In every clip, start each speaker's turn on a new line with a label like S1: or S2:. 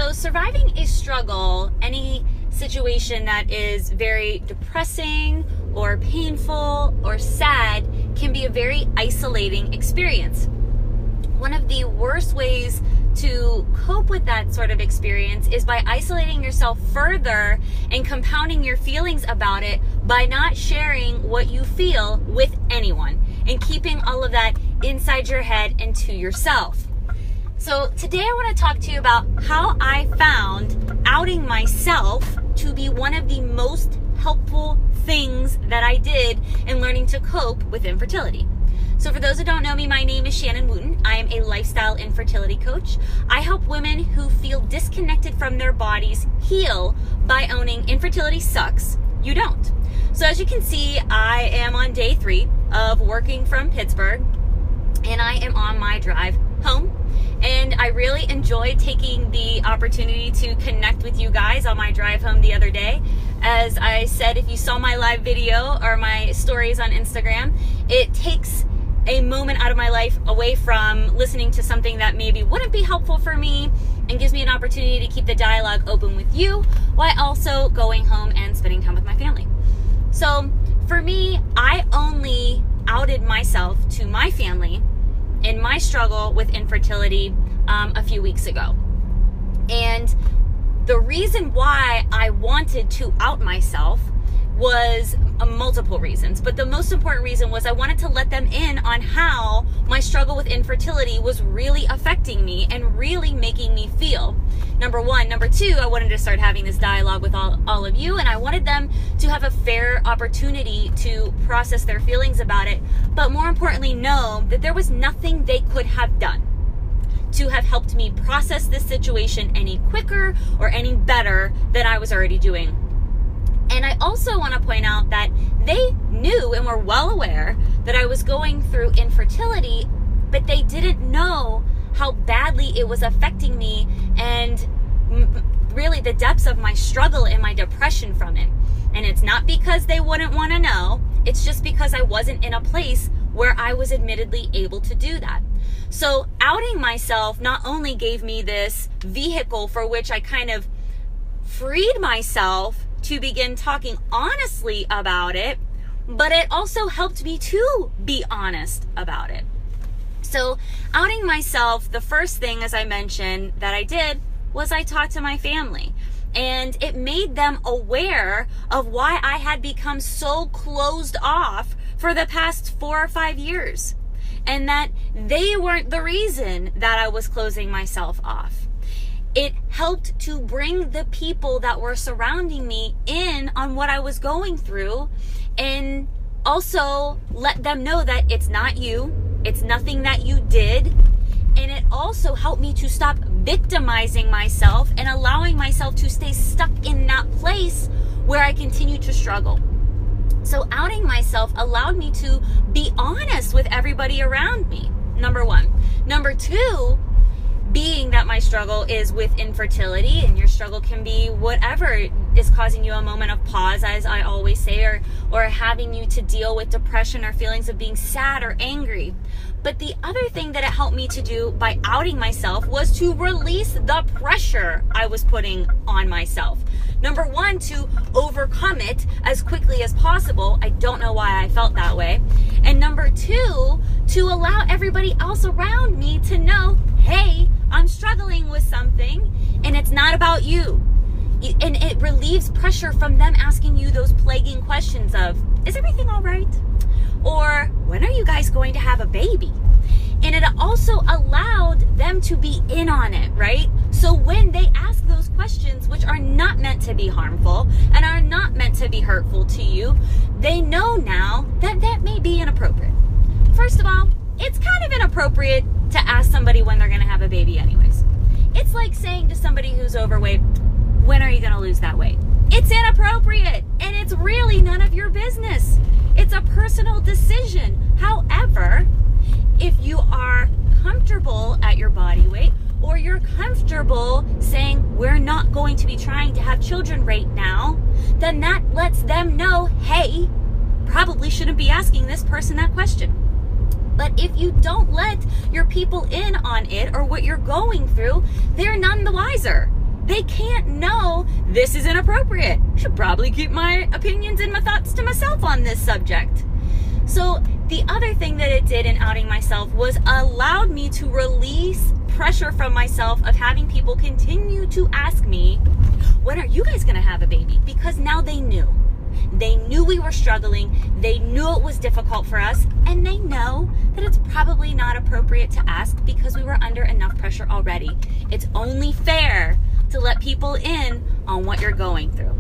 S1: So surviving a struggle, any situation that is very depressing or painful or sad, can be a very isolating experience. One of the worst ways to cope with that sort of experience is by isolating yourself further and compounding your feelings about it by not sharing what you feel with anyone and keeping all of that inside your head and to yourself. So today I want to talk to you about how I found outing myself to be one of the most helpful things that I did in learning to cope with infertility. So for those who don't know me, my name is Shannon Wooten. I am a lifestyle infertility coach. I help women who feel disconnected from their bodies heal by owning infertility sucks, you don't. So as you can see, I am on day 3 of working from Pittsburgh, and I am on my drive home. And I really enjoyed taking the opportunity to connect with you guys on my drive home the other day. As I said, if you saw my live video or my stories on Instagram, it takes a moment out of my life away from listening to something that maybe wouldn't be helpful for me and gives me an opportunity to keep the dialogue open with you while also going home and spending time with my family. So for me, I only outed myself to my family in my struggle with infertility a few weeks ago. And the reason why I wanted to out myself was multiple reasons, but the most important reason was I wanted to let them in on how my struggle with infertility was really affecting me and really making me feel. Number one. Number two, I wanted to start having this dialogue with all of you, and I wanted them to have a fair opportunity to process their feelings about it, but more importantly, know that there was nothing they could have done to have helped me process this situation any quicker or any better than I was already doing. And I also want to point out that they knew and were well aware that I was going through infertility, but they didn't know how badly it was affecting me and really the depths of my struggle and my depression from it. And it's not because they wouldn't want to know, it's just because I wasn't in a place where I was admittedly able to do that. So outing myself not only gave me this vehicle for which I kind of freed myself to begin talking honestly about it, but it also helped me to be honest about it. So outing myself, the first thing, as I mentioned, that I did was I talked to my family, and it made them aware of why I had become so closed off for the past 4 or 5 years, and that they weren't the reason that I was closing myself off. It helped to bring the people that were surrounding me in on what I was going through, and also let them know that it's not you, it's nothing that you did. And it also helped me to stop victimizing myself and allowing myself to stay stuck in that place where I continue to struggle. So outing myself allowed me to be honest with everybody around me, number one. Number two, being that my struggle is with infertility, and your struggle can be whatever is causing you a moment of pause, as I always say, or having you to deal with depression or feelings of being sad or angry. But the other thing that it helped me to do by outing myself was to release the pressure I was putting on myself. Number one, to overcome it as quickly as possible. I don't know why I felt that way. And number two, to allow everybody else around me to know, hey, I'm struggling with something and it's not about you. And it relieves pressure from them asking you those plaguing questions of, is everything all right? Or when are you guys going to have a baby? And it also allowed them to be in on it, right? So when they ask those questions, which are not meant to be harmful and are not meant to be hurtful to you, they know now that that may be inappropriate. First of all, it's kind of inappropriate to ask somebody when they're going to have a baby anyways. It's like saying to somebody who's overweight, when are you going to lose that weight? It's inappropriate, and it's really none of your business. It's a personal decision. However, if you are comfortable at your body weight, or you're comfortable saying we're not going to be trying to have children right now, then that lets them know, hey, probably shouldn't be asking this person that question. But if you don't let your people in on it or what you're going through, they're none the wiser. they can't know this is inappropriate. I should probably keep my opinions and my thoughts to myself on this subject. So the other thing that it did in outing myself was allowed me to release pressure from myself of having people continue to ask me, when are you guys going to have a baby? Because now they knew. They knew we were struggling. They knew it was difficult for us. And they know that it's probably not appropriate to ask because we were under enough pressure already. It's only fair to let people in on what you're going through.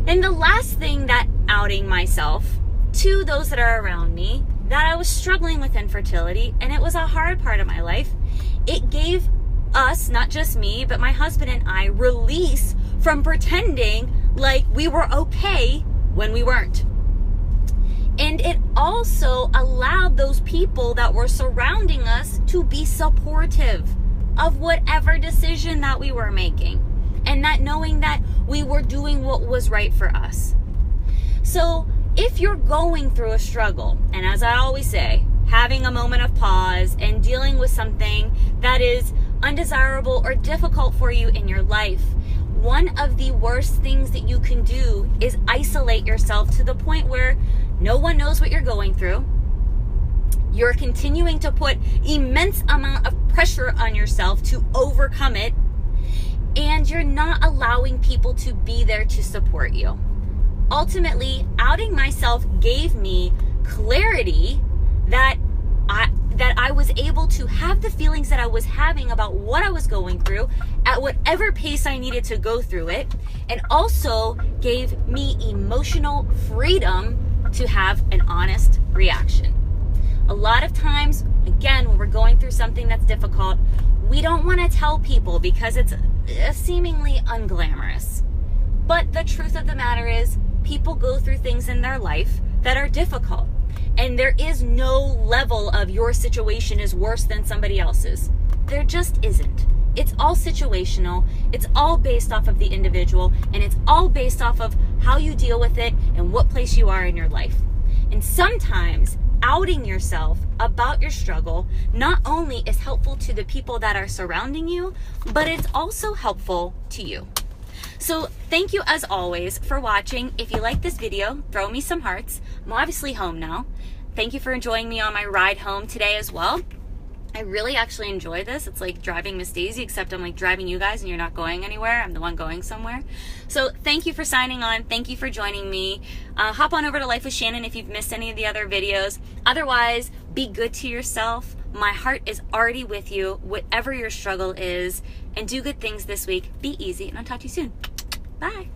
S1: And the last thing that outing myself to those that are around me, that I was struggling with infertility, and it was a hard part of my life, it gave us, not just me, but my husband and I, release from pretending like we were okay when we weren't. And it also allowed those people that were surrounding us to be supportive of whatever decision that we were making, and that knowing that we were doing what was right for us. So if you're going through a struggle, and as I always say, having a moment of pause and dealing with something that is undesirable or difficult for you in your life, one of the worst things that you can do is isolate yourself to the point where no one knows what you're going through. You're continuing to put immense amount of pressure on yourself to overcome it, and you're not allowing people to be there to support you. Ultimately, outing myself gave me clarity that I was able to have the feelings that I was having about what I was going through at whatever pace I needed to go through it, and also gave me emotional freedom to have an honest reaction. A lot of times, again, when we're going through something that's difficult, we don't want to tell people because it's seemingly unglamorous. But the truth of the matter is, people go through things in their life that are difficult. And there is no level of your situation is worse than somebody else's. There just isn't. It's all situational. It's all based off of the individual. And it's all based off of how you deal with it and what place you are in your life. And sometimes outing yourself about your struggle not only is helpful to the people that are surrounding you, but it's also helpful to you. So thank you as always for watching. If you like this video, throw me some hearts. I'm obviously home now. Thank you for enjoying me on my ride home today as well. I really actually enjoy this. It's like driving Miss Daisy, except I'm like driving you guys and you're not going anywhere. I'm the one going somewhere. So thank you for signing on. Thank you for joining me. Hop on over to Life with Shannon if you've missed any of the other videos. Otherwise, be good to yourself. My heart is already with you, whatever your struggle is, and do good things this week. Be easy, and I'll talk to you soon. Bye.